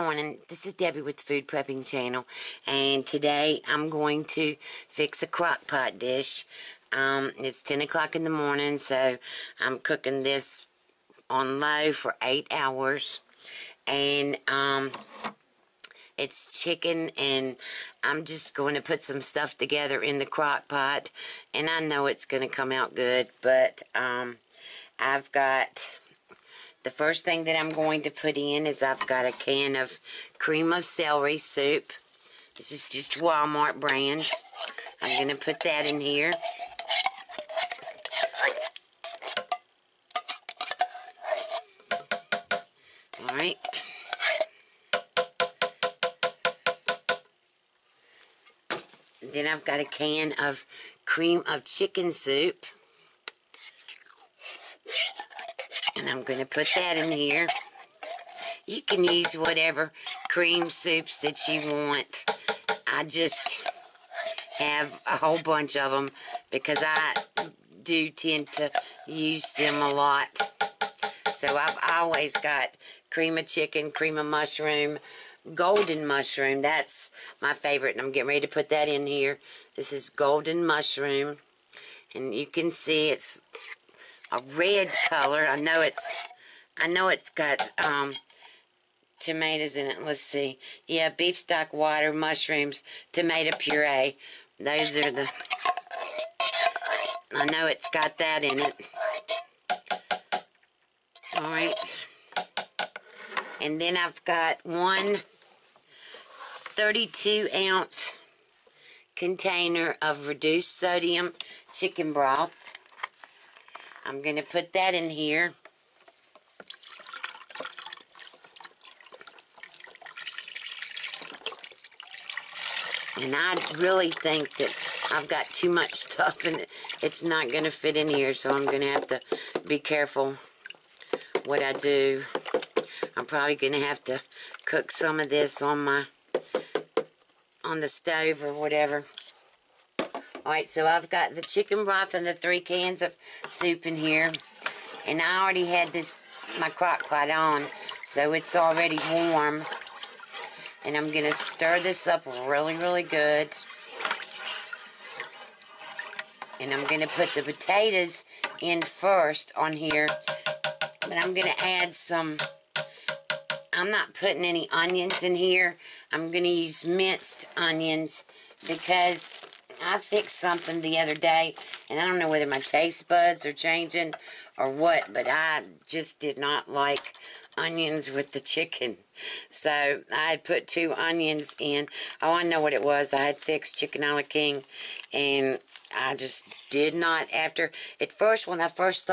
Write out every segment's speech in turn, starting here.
morning. This is Debbie with the Food Prepping channel, and today I'm going to fix a crock-pot dish. It's 10 o'clock in the morning, so I'm cooking this on low for 8 hours, and it's chicken, and I'm just going to put some stuff together in the crock-pot, and I know it's going to come out good, but I've got... The first thing that I'm going to put in is I've got a can of cream of celery soup. This is just Walmart brand. I'm going to put that in here. Alright. Then I've got a can of cream of chicken soup. And I'm going to put that in here. You can use whatever cream soups that you want. I just have a whole bunch of them because I do tend to use them a lot. So I've always got cream of chicken, cream of mushroom, golden mushroom. That's my favorite, and I'm getting ready to put that in here. This is golden mushroom, and you can see it's a red color. I know it's got tomatoes in it. Let's see. Yeah, beef stock, water, mushrooms, tomato puree. Those are the... I know it's got that in it. Alright. And then I've got one 32-ounce container of reduced sodium chicken broth. I'm going to put that in here. And I really think that I've got too much stuff and it's not going to fit in here, so I'm going to have to be careful what I do. I'm probably going to have to cook some of this on the stove or whatever. Alright, so I've got the chicken broth and the 3 cans of soup in here. And I already had my crock pot on, so it's already warm. And I'm going to stir this up really, really good. And I'm going to put the potatoes in first on here. But I'm going to add some... I'm not putting any onions in here. I'm going to use minced onions because... I fixed something the other day, and I don't know whether my taste buds are changing or what, but I just did not like onions with the chicken. So I had put 2 onions in. Oh, I know what it was. I had fixed chicken a la king, and I just did not. After at first, when I first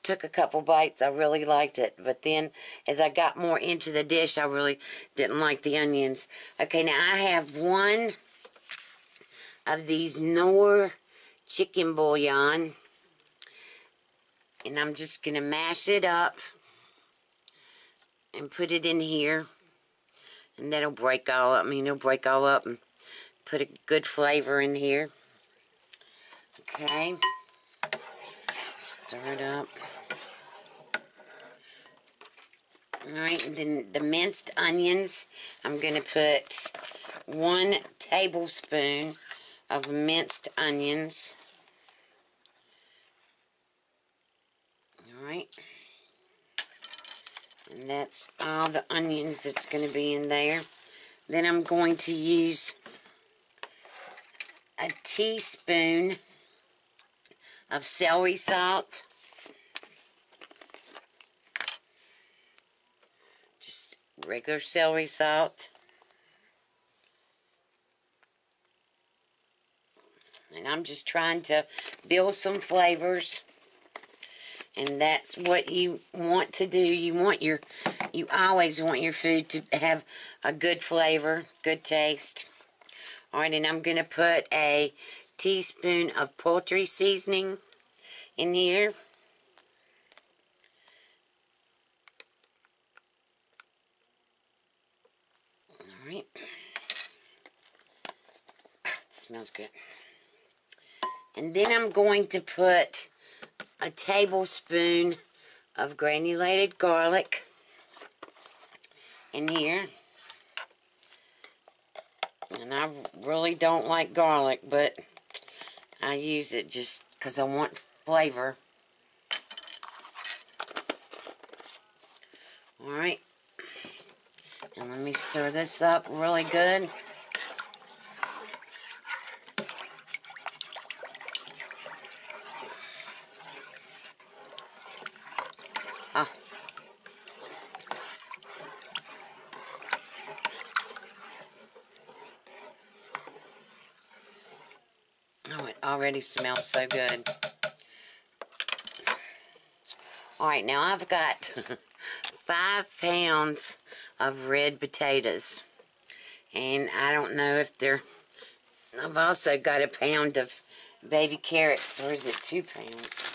took a couple bites, I really liked it. But then as I got more into the dish, I really didn't like the onions. Okay, now I have one of these Knorr chicken bouillon, and I'm just going to mash it up and put it in here, and that'll break all up. It'll break all up and put a good flavor in here. Okay, stir it up. Alright, and then the minced onions, I'm going to put 1 tablespoon of minced onions. Alright. And that's all the onions that's going to be in there. Then I'm going to use a teaspoon of celery salt. Just regular celery salt. And I'm just trying to build some flavors. And that's what you want to do. You always want your food to have a good flavor, good taste. Alright, and I'm going to put a teaspoon of poultry seasoning in here. Alright. It smells good. And then I'm going to put a tablespoon of granulated garlic. in here. And I really don't like garlic, but I use it just because I want flavor. Alright. And let me stir this up really good. Oh. Oh, it already smells so good. Alright, now I've got 5 pounds of red potatoes. And I don't know if they're... I've also got a pound of baby carrots. Or is it 2 pounds?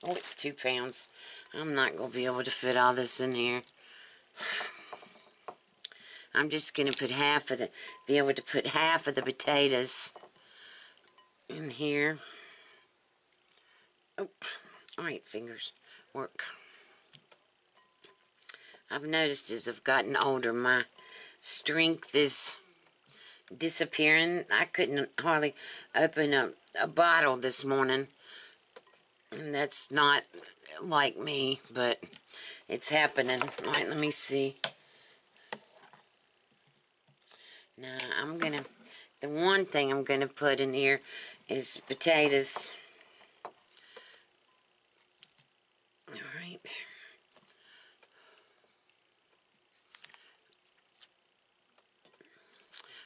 Oh, it's 2 pounds. I'm not going to be able to fit all this in here. I'm just going to put be able to put half of the potatoes in here. Oh, alright, fingers, work. I've noticed as I've gotten older, my strength is disappearing. I couldn't hardly open a bottle this morning. And that's not like me, but it's happening. Alright, let me see. Now, the one thing I'm gonna put in here is potatoes. Alright.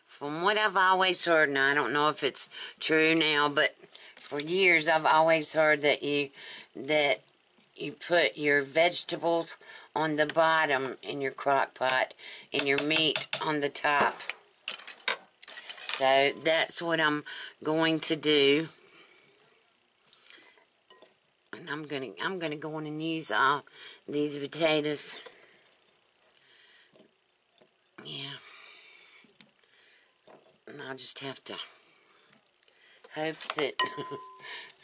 From what I've always heard, now I don't know if it's true now, but for years I've always heard that you put your vegetables on the bottom in your crock pot and your meat on the top. So that's what I'm going to do. And I'm gonna go on and use all these potatoes. Yeah. And I'll just have to hope that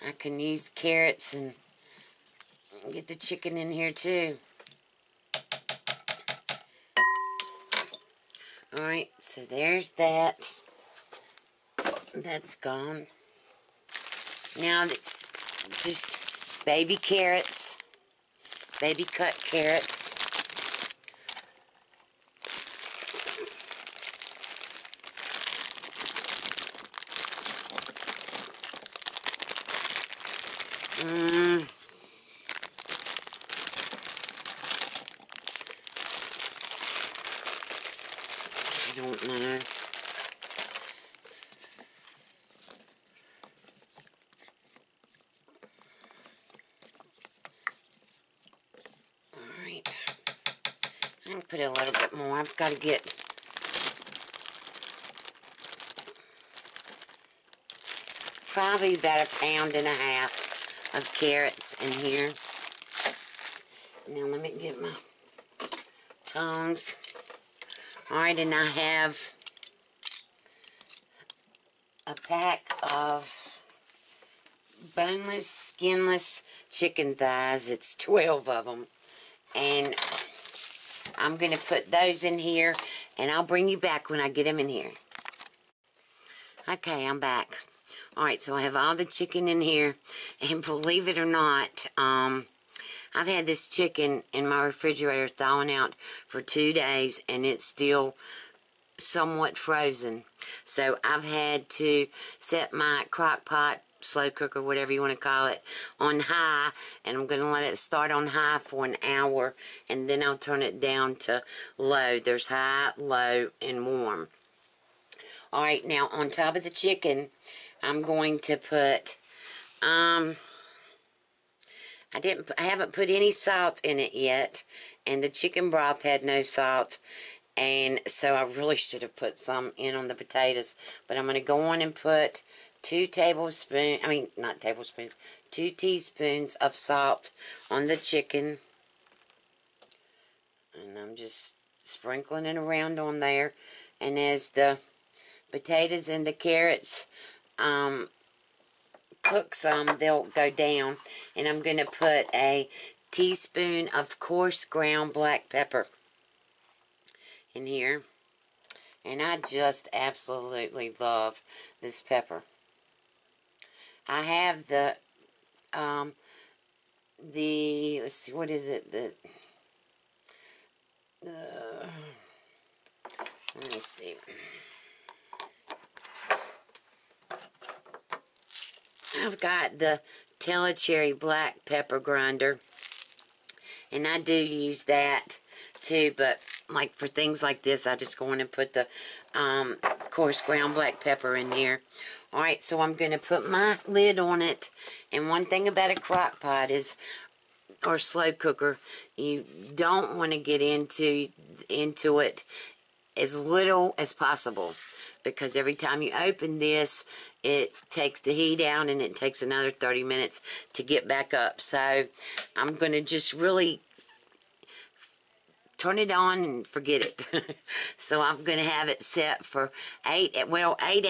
I can use carrots and get the chicken in here too. Alright, so there's that. That's gone. Now it's just baby carrots. Baby cut carrots. I don't know. Alright. I can put a little bit more. I've got to get probably about 1.5 pounds of carrots in here. Now let me get my tongs. Alright, and I have a pack of boneless, skinless chicken thighs. It's 12 of them. And I'm going to put those in here, and I'll bring you back when I get them in here. Okay, I'm back. Alright, so I have all the chicken in here, and believe it or not, I've had this chicken in my refrigerator thawing out for 2 days, and it's still somewhat frozen. So I've had to set my crock-pot, slow cooker, whatever you want to call it, on high, and I'm going to let it start on high for an hour, and then I'll turn it down to low. There's high, low, and warm. Alright, now on top of the chicken, I'm going to put, I haven't put any salt in it yet, and the chicken broth had no salt, and so I really should have put some in on the potatoes, but I'm going to go on and put 2 teaspoons of salt on the chicken, and I'm just sprinkling it around on there, and as the potatoes and the carrots cook some, they'll go down, and I'm going to put a teaspoon of coarse ground black pepper in here. And I just absolutely love this pepper. I have let's see, what is it? Let me see. I've got the Cherry black pepper grinder, and I do use that too, but like for things like this, I just go in and put the coarse ground black pepper in here. Alright, so I'm going to put my lid on it, and one thing about a crock pot is, or slow cooker, you don't want to get into it as little as possible, because every time you open this, it takes the heat down and it takes another 30 minutes to get back up. So I'm going to just really turn it on and forget it. So I'm going to have it set for 8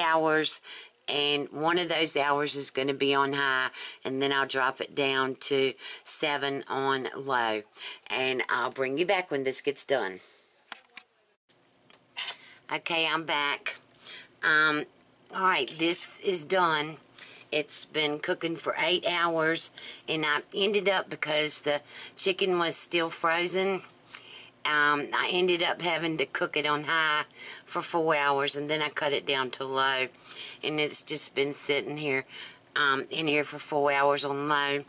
hours, and one of those hours is going to be on high, and then I'll drop it down to 7 on low, and I'll bring you back when this gets done. Okay, I'm back. Alright, this is done. It's been cooking for 8 hours, and I ended up, because the chicken was still frozen, I ended up having to cook it on high for 4 hours, and then I cut it down to low, and it's just been sitting here in here for 4 hours on low.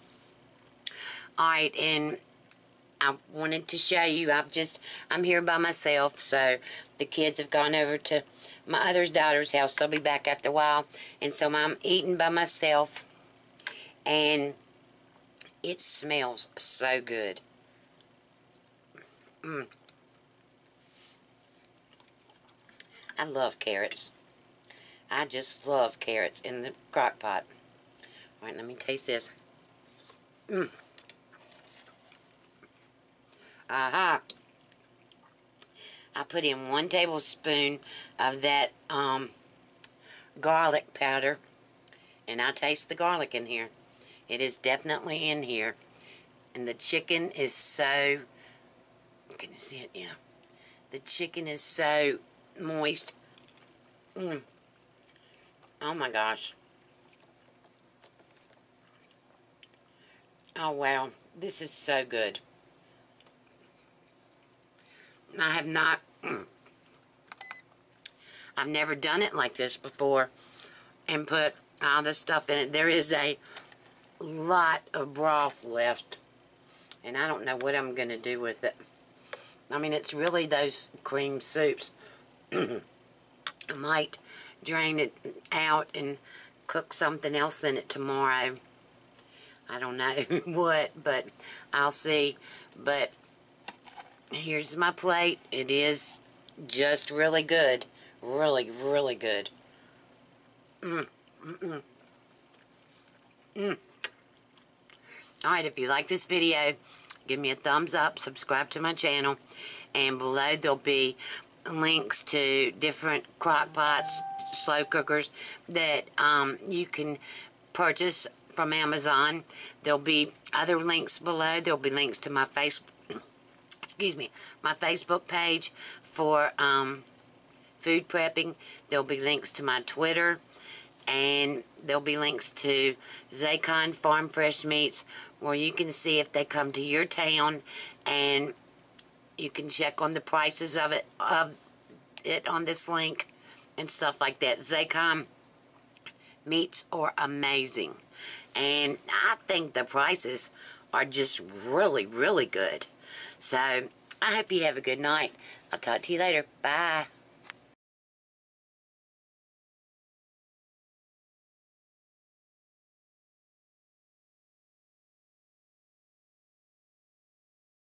Alright, and I wanted to show you, I'm here by myself, so the kids have gone over to my other daughter's house. They'll be back after a while, and so I'm eating by myself, and it smells so good. I love carrots. I just love carrots in the crock pot. Alright, let me taste this. Aha! I put in 1 tablespoon of that garlic powder, and I taste the garlic in here. It is definitely in here. And the chicken is so, can you see it? Yeah. The chicken is so moist. Oh my gosh. Oh wow. This is so good. I've never done it like this before and put all this stuff in it. There is a lot of broth left, and I don't know what I'm going to do with it. I mean, it's really those cream soups. I might drain it out and cook something else in it tomorrow. I don't know what, but I'll see. But here's my plate. It is just really good. Really, really good. Alright, if you like this video, give me a thumbs up, subscribe to my channel, and below there'll be links to different crock pots, slow cookers that you can purchase from Amazon. There'll be other links below. There'll be links to my my Facebook page for food prepping. There'll be links to my Twitter, and there'll be links to Zacon Farm Fresh Meats, where you can see if they come to your town, and you can check on the prices of it on this link and stuff like that. Zacon meats are amazing, and I think the prices are just really, really good. So I hope you have a good night. I'll talk to you later. Bye.